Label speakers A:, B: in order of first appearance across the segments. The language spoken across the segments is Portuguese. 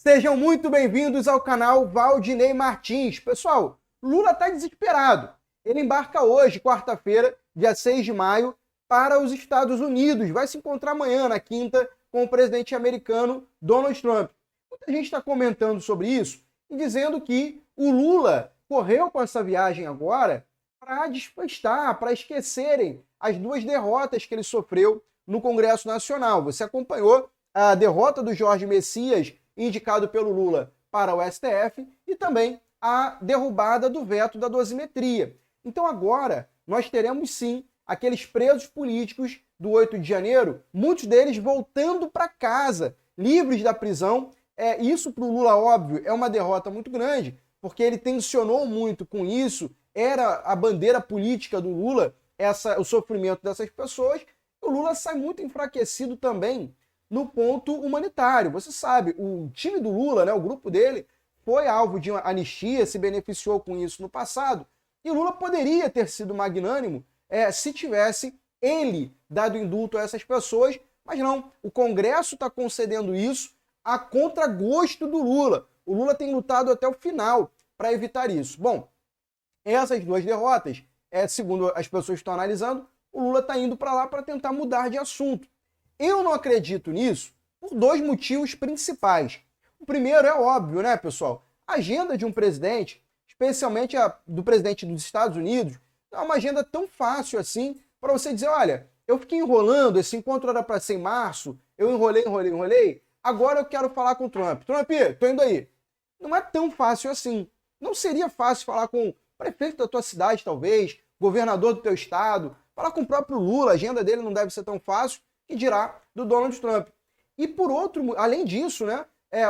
A: Sejam muito bem-vindos ao canal Valdinei Martins. Pessoal, Lula está desesperado. Ele embarca hoje, quarta-feira, dia 6 de maio, para os Estados Unidos. Vai se encontrar amanhã, na quinta, com o presidente americano Donald Trump. Muita gente está comentando sobre isso e dizendo que o Lula correu com essa viagem agora para despistar, para esquecerem as duas derrotas que ele sofreu no Congresso Nacional. Você acompanhou a derrota do Jorge Messias, indicado pelo Lula para o STF, e também a derrubada do veto da dosimetria. Então agora nós teremos sim aqueles presos políticos do 8 de janeiro, muitos deles voltando para casa, livres da prisão. Isso para o Lula, óbvio, é uma derrota muito grande, porque ele tensionou muito com isso, era a bandeira política do Lula, o sofrimento dessas pessoas. O Lula sai muito enfraquecido também no ponto humanitário. Você sabe, o time do Lula, né, o grupo dele, foi alvo de uma anistia, se beneficiou com isso no passado, e o Lula poderia ter sido magnânimo se tivesse ele dado indulto a essas pessoas, mas não, o Congresso está concedendo isso a contragosto do Lula. O Lula tem lutado até o final para evitar isso. Bom, essas duas derrotas, segundo as pessoas que estão analisando, o Lula está indo para lá para tentar mudar de assunto. Eu não acredito nisso por dois motivos principais. O primeiro é óbvio, né, pessoal? A agenda de um presidente, especialmente a do presidente dos Estados Unidos, não é uma agenda tão fácil assim para você dizer, olha, eu fiquei enrolando, esse encontro era para ser em março, eu enrolei, agora eu quero falar com o Trump. Trump, tô indo aí. Não é tão fácil assim. Não seria fácil falar com o prefeito da tua cidade, talvez, governador do teu estado, falar com o próprio Lula, a agenda dele não deve ser tão fácil, que dirá do Donald Trump. E por outro, além disso, né,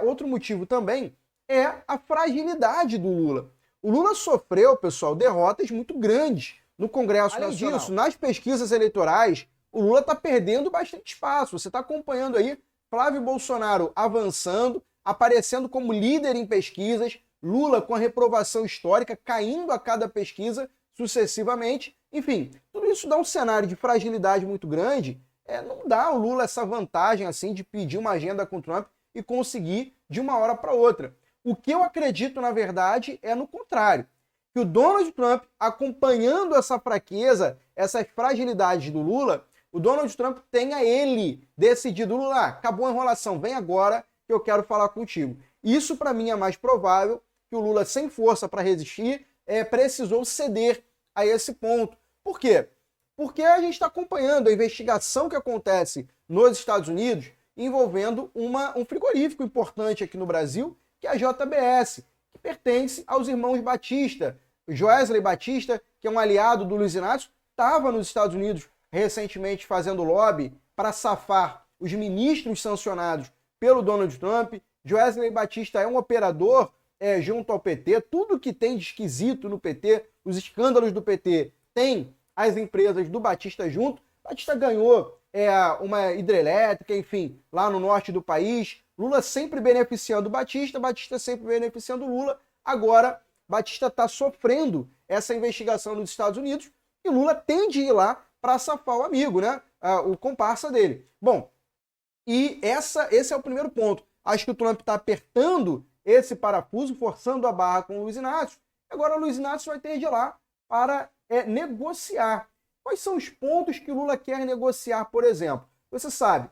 A: outro motivo também é a fragilidade do Lula. O Lula sofreu, pessoal, derrotas muito grandes no Congresso Nacional. Além disso, nas pesquisas eleitorais, o Lula está perdendo bastante espaço. Você está acompanhando aí Flávio Bolsonaro avançando, aparecendo como líder em pesquisas, Lula com a reprovação histórica, caindo a cada pesquisa sucessivamente. Enfim, tudo isso dá um cenário de fragilidade muito grande. Não dá ao Lula essa vantagem assim de pedir uma agenda com o Trump e conseguir de uma hora para outra. O que eu acredito, na verdade, é no contrário. Que o Donald Trump, acompanhando essa fraqueza, essas fragilidades do Lula, o Donald Trump tenha ele decidido, Lula, acabou a enrolação, vem agora que eu quero falar contigo. Isso, para mim, é mais provável que o Lula, sem força para resistir, precisou ceder a esse ponto. Por quê? Porque a gente está acompanhando a investigação que acontece nos Estados Unidos envolvendo um frigorífico importante aqui no Brasil, que é a JBS, que pertence aos irmãos Batista. O Joesley Batista, que é um aliado do Luiz Inácio, estava nos Estados Unidos recentemente fazendo lobby para safar os ministros sancionados pelo Donald Trump. Joesley Batista é um operador junto ao PT. Tudo que tem de esquisito no PT, os escândalos do PT, tem as empresas do Batista junto. Batista ganhou uma hidrelétrica, enfim, lá no norte do país. Lula sempre beneficiando o Batista, Batista sempre beneficiando o Lula. Agora, Batista está sofrendo essa investigação nos Estados Unidos e Lula tem de ir lá para safar o amigo, né? O comparsa dele. Bom, e esse é o primeiro ponto. Acho que o Trump está apertando esse parafuso, forçando a barra com o Luiz Inácio. Agora o Luiz Inácio vai ter de ir lá para negociar. Quais são os pontos que o Lula quer negociar, por exemplo? Você sabe,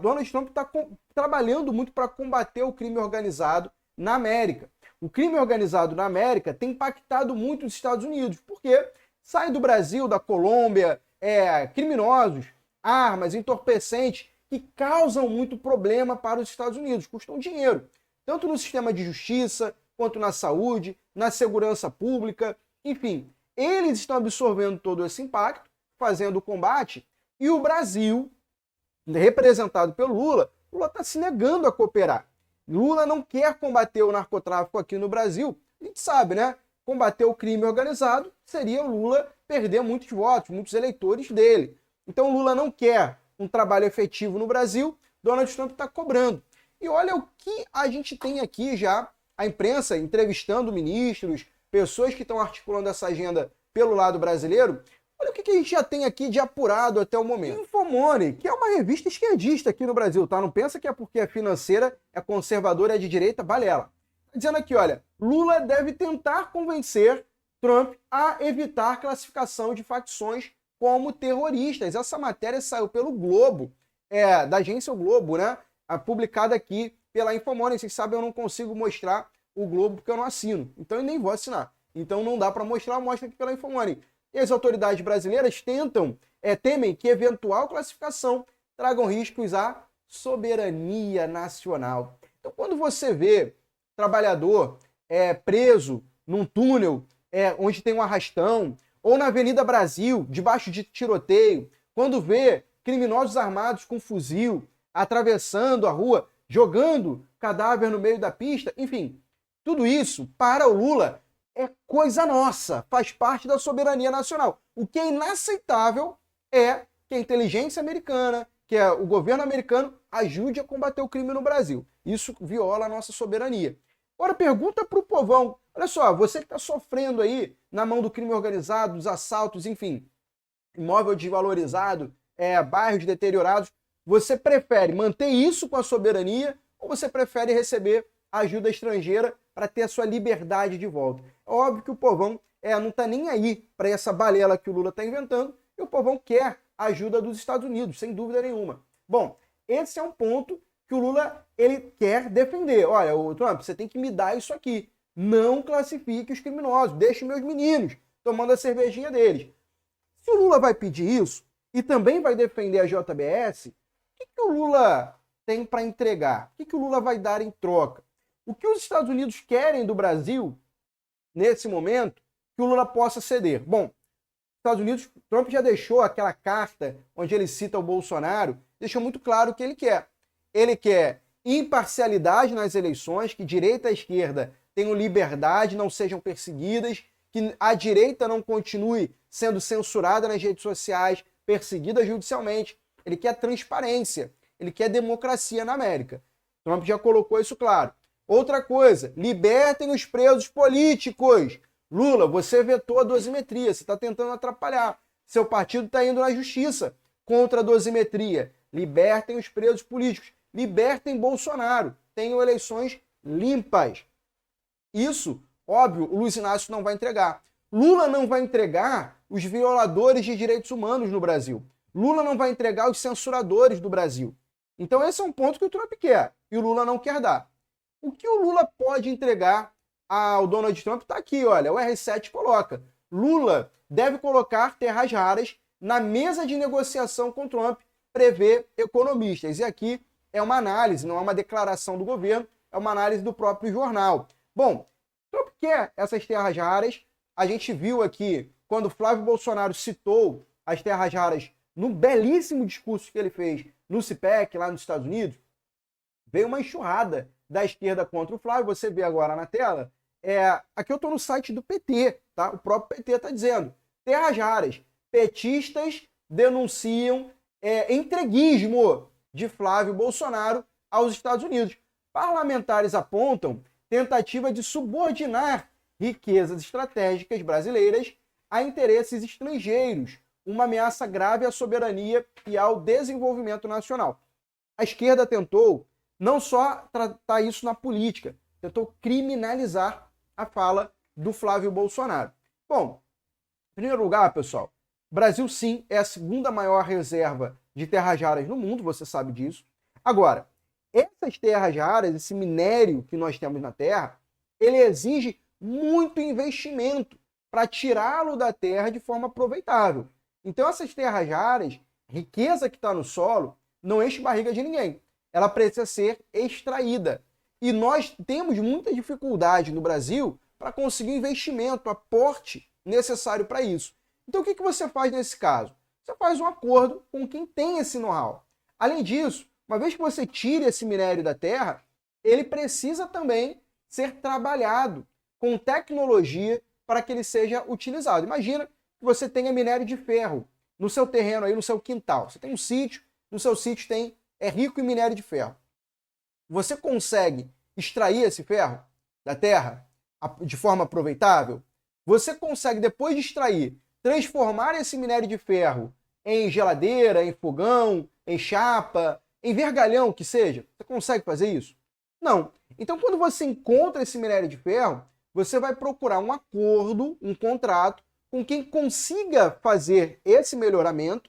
A: Donald Trump está trabalhando muito para combater o crime organizado na América. O crime organizado na América tem impactado muito os Estados Unidos, porque sai do Brasil, da Colômbia, criminosos, armas, entorpecentes, que causam muito problema para os Estados Unidos, custam dinheiro, tanto no sistema de justiça, quanto na saúde, na segurança pública, enfim. Eles estão absorvendo todo esse impacto, fazendo o combate, e o Brasil, representado pelo Lula, Lula está se negando a cooperar. Lula não quer combater o narcotráfico aqui no Brasil. A gente sabe, né? Combater o crime organizado seria o Lula perder muitos votos, muitos eleitores dele. Então Lula não quer um trabalho efetivo no Brasil, Donald Trump está cobrando. E olha o que a gente tem aqui já, a imprensa entrevistando ministros, pessoas que estão articulando essa agenda pelo lado brasileiro, Olha o que a gente já tem aqui de apurado até o momento. Infomoney, que é uma revista esquerdista aqui no Brasil, tá? Não pensa que é porque é financeira, é conservadora, é de direita, balela. Tá dizendo aqui, olha, Lula deve tentar convencer Trump a evitar classificação de facções como terroristas. Essa matéria saiu pelo Globo, da agência O Globo, né? Publicada aqui pela Infomoney. Vocês sabem, eu não consigo mostrar o Globo porque eu não assino. Então eu nem vou assinar. Então não dá para mostrar, mostra aqui pela Infomoney. E as autoridades brasileiras temem que eventual classificação tragam riscos à soberania nacional. Então quando você vê trabalhador preso num túnel onde tem um arrastão, ou na Avenida Brasil, debaixo de tiroteio, quando vê criminosos armados com fuzil atravessando a rua, jogando cadáver no meio da pista, enfim, tudo isso, para o Lula, é coisa nossa, faz parte da soberania nacional. O que é inaceitável é que a inteligência americana, que é o governo americano, ajude a combater o crime no Brasil. Isso viola a nossa soberania. Agora pergunta para o povão, olha só, você que está sofrendo aí na mão do crime organizado, dos assaltos, enfim, imóvel desvalorizado, bairros deteriorados, você prefere manter isso com a soberania ou você prefere receber ajuda estrangeira para ter a sua liberdade de volta? É óbvio que o povão não está nem aí para essa balela que o Lula está inventando, e o povão quer a ajuda dos Estados Unidos, sem dúvida nenhuma. Bom, esse é um ponto que o Lula ele quer defender. Olha, o Trump, você tem que me dar isso aqui. Não classifique os criminosos, deixe meus meninos tomando a cervejinha deles. Se o Lula vai pedir isso e também vai defender a JBS, o que o Lula tem para entregar? O que o Lula vai dar em troca? O que os Estados Unidos querem do Brasil, nesse momento, que o Lula possa ceder? Bom, os Estados Unidos, Trump já deixou aquela carta onde ele cita o Bolsonaro, deixou muito claro o que ele quer. Ele quer imparcialidade nas eleições, que direita e esquerda tenham liberdade, não sejam perseguidas, que a direita não continue sendo censurada nas redes sociais, perseguida judicialmente. Ele quer transparência, ele quer democracia na América. Trump já colocou isso claro. Outra coisa, libertem os presos políticos. Lula, você vetou a dosimetria, você está tentando atrapalhar. Seu partido está indo na justiça contra a dosimetria. Libertem os presos políticos. Libertem Bolsonaro. Tenham eleições limpas. Isso, óbvio, o Luiz Inácio não vai entregar. Lula não vai entregar os violadores de direitos humanos no Brasil. Lula não vai entregar os censuradores do Brasil. Então esse é um ponto que o Trump quer e o Lula não quer dar. O que o Lula pode entregar ao Donald Trump está aqui, olha, o R7 coloca. Lula deve colocar terras raras na mesa de negociação com Trump, prevê economistas. E aqui é uma análise, não é uma declaração do governo, é uma análise do próprio jornal. Bom, Trump quer essas terras raras. A gente viu aqui, quando Flávio Bolsonaro citou as terras raras no belíssimo discurso que ele fez no CPEC, lá nos Estados Unidos, veio uma enxurrada da esquerda contra o Flávio. Você vê agora na tela. Aqui eu estou no site do PT, tá? O próprio PT está dizendo. Terras raras. Petistas denunciam entreguismo de Flávio Bolsonaro aos Estados Unidos. Parlamentares apontam tentativa de subordinar riquezas estratégicas brasileiras a interesses estrangeiros, uma ameaça grave à soberania e ao desenvolvimento nacional. A esquerda tentou não só tratar isso na política, tentou criminalizar a fala do Flávio Bolsonaro. Bom, em primeiro lugar, pessoal, o Brasil sim é a segunda maior reserva de terras raras no mundo, você sabe disso. Agora, essas terras raras, esse minério que nós temos na Terra, ele exige muito investimento para tirá-lo da terra de forma aproveitável. Então essas terras raras, riqueza que está no solo, não enche barriga de ninguém. Ela precisa ser extraída. E nós temos muita dificuldade no Brasil para conseguir investimento, aporte necessário para isso. Então o que você faz nesse caso? Você faz um acordo com quem tem esse know-how. Além disso, uma vez que você tire esse minério da terra, ele precisa também ser trabalhado com tecnologia para que ele seja utilizado. Imagina que você tenha minério de ferro no seu terreno, aí no seu quintal. Você tem um sítio, no seu sítio é rico em minério de ferro. Você consegue extrair esse ferro da terra de forma aproveitável? Você consegue, depois de extrair, transformar esse minério de ferro em geladeira, em fogão, em chapa, em vergalhão que seja. Você consegue fazer isso? Não. Então, quando você encontra esse minério de ferro, você vai procurar um acordo, um contrato, com quem consiga fazer esse melhoramento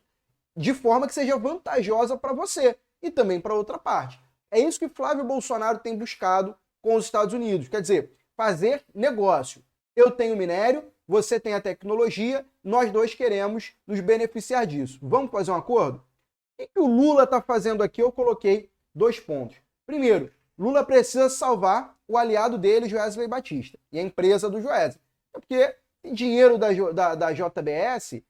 A: de forma que seja vantajosa para você e também para outra parte. É isso que Flávio Bolsonaro tem buscado com os Estados Unidos. Quer dizer, fazer negócio. Eu tenho minério, você tem a tecnologia, nós dois queremos nos beneficiar disso. Vamos fazer um acordo? O que o Lula está fazendo aqui? Eu coloquei 2 pontos. Primeiro, Lula precisa salvar o aliado dele, Joesley Batista, e a empresa do Joesley. Porque dinheiro da JBS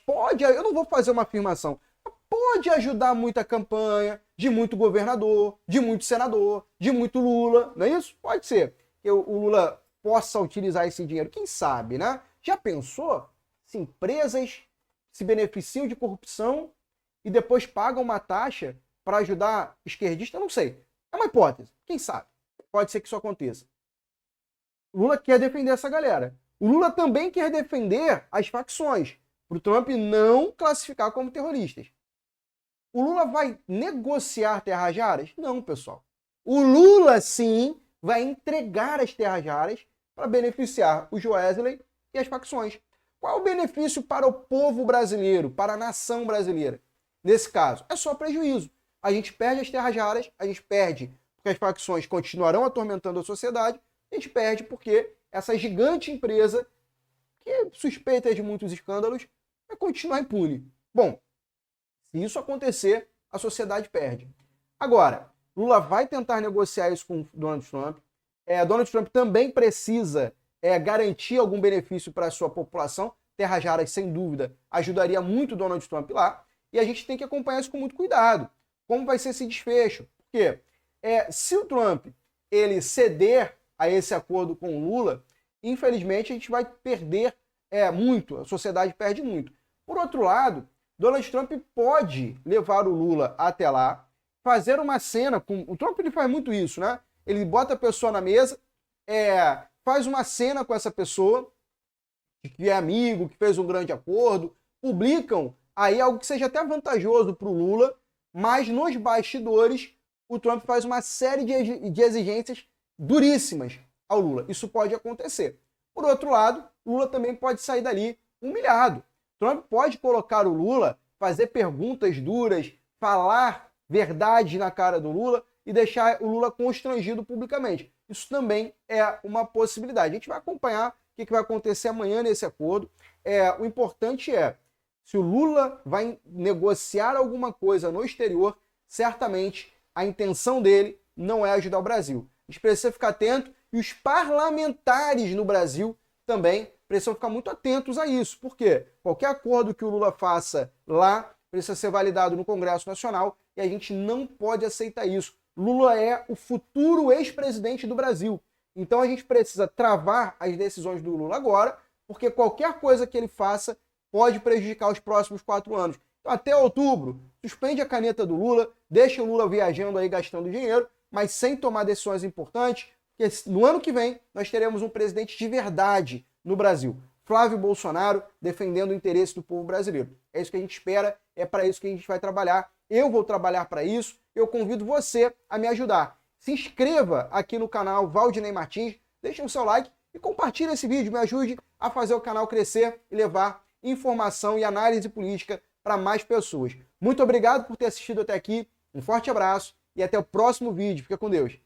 A: pode, eu não vou fazer uma afirmação, pode ajudar muito a campanha de muito governador, de muito senador, de muito Lula, não é isso? Pode ser que o Lula possa utilizar esse dinheiro, quem sabe, né? Já pensou se empresas se beneficiam de corrupção e depois pagam uma taxa para ajudar esquerdista? Eu não sei. É uma hipótese, quem sabe? Pode ser que isso aconteça. O Lula quer defender essa galera. O Lula também quer defender as facções, para o Trump não classificar como terroristas. O Lula vai negociar terras raras? Não, pessoal. O Lula, sim, vai entregar as terras raras para beneficiar o Joesley e as facções. Qual é o benefício para o povo brasileiro, para a nação brasileira? Nesse caso, é só prejuízo. A gente perde as terras raras, a gente perde porque as facções continuarão atormentando a sociedade, a gente perde porque essa gigante empresa, que é suspeita de muitos escândalos, vai continuar impune. Bom, se isso acontecer, a sociedade perde. Agora, Lula vai tentar negociar isso com Donald Trump. Donald Trump também precisa garantir algum benefício para a sua população. Terras raras, sem dúvida, ajudaria muito Donald Trump lá. E a gente tem que acompanhar isso com muito cuidado. Como vai ser esse desfecho? Porque se o Trump ele ceder a esse acordo com o Lula, infelizmente a gente vai perder muito, a sociedade perde muito. Por outro lado, Donald Trump pode levar o Lula até lá, fazer uma cena com... O Trump ele faz muito isso, né? Ele bota a pessoa na mesa, faz uma cena com essa pessoa, que é amigo, que fez um grande acordo, publicam aí algo que seja até vantajoso para o Lula, mas nos bastidores o Trump faz uma série de exigências duríssimas ao Lula. Isso pode acontecer. Por outro lado, Lula também pode sair dali humilhado. Trump pode colocar o Lula, fazer perguntas duras, falar verdade na cara do Lula e deixar o Lula constrangido publicamente. Isso também é uma possibilidade. A gente vai acompanhar o que vai acontecer amanhã nesse acordo. O importante se o Lula vai negociar alguma coisa no exterior, certamente a intenção dele não é ajudar o Brasil. A gente precisa ficar atento e os parlamentares no Brasil também precisam ficar muito atentos a isso. Por quê? Qualquer acordo que o Lula faça lá precisa ser validado no Congresso Nacional e a gente não pode aceitar isso. Lula é o futuro ex-presidente do Brasil. Então a gente precisa travar as decisões do Lula agora, porque qualquer coisa que ele faça pode prejudicar os próximos 4 anos. Então, até outubro, suspende a caneta do Lula, deixa o Lula viajando aí, gastando dinheiro, mas sem tomar decisões importantes, porque no ano que vem nós teremos um presidente de verdade no Brasil. Flávio Bolsonaro defendendo o interesse do povo brasileiro. É isso que a gente espera, é para isso que a gente vai trabalhar. Eu vou trabalhar para isso, eu convido você a me ajudar. Se inscreva aqui no canal Valdinei Martins, deixe o seu like e compartilhe esse vídeo, me ajude a fazer o canal crescer e levar informação e análise política para mais pessoas. Muito obrigado por ter assistido até aqui, um forte abraço e até o próximo vídeo. Fica com Deus.